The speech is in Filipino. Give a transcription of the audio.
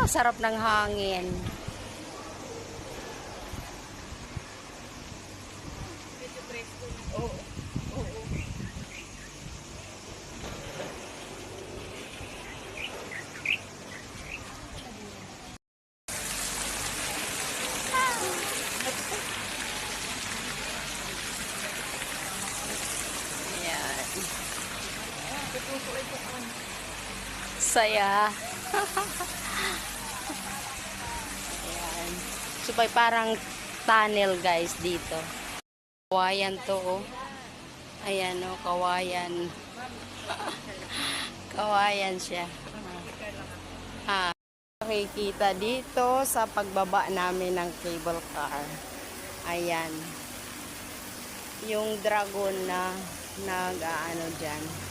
Sarap ng hangin. Ayan. Saya. Ayan. So, parang tunnel guys dito. Kawayan to, oh. Ayan, oh, kawayan. Kawayan siya. Makikita dito sa pagbaba namin ng cable car. Ayan. Yung dragon na nag-aano dyan.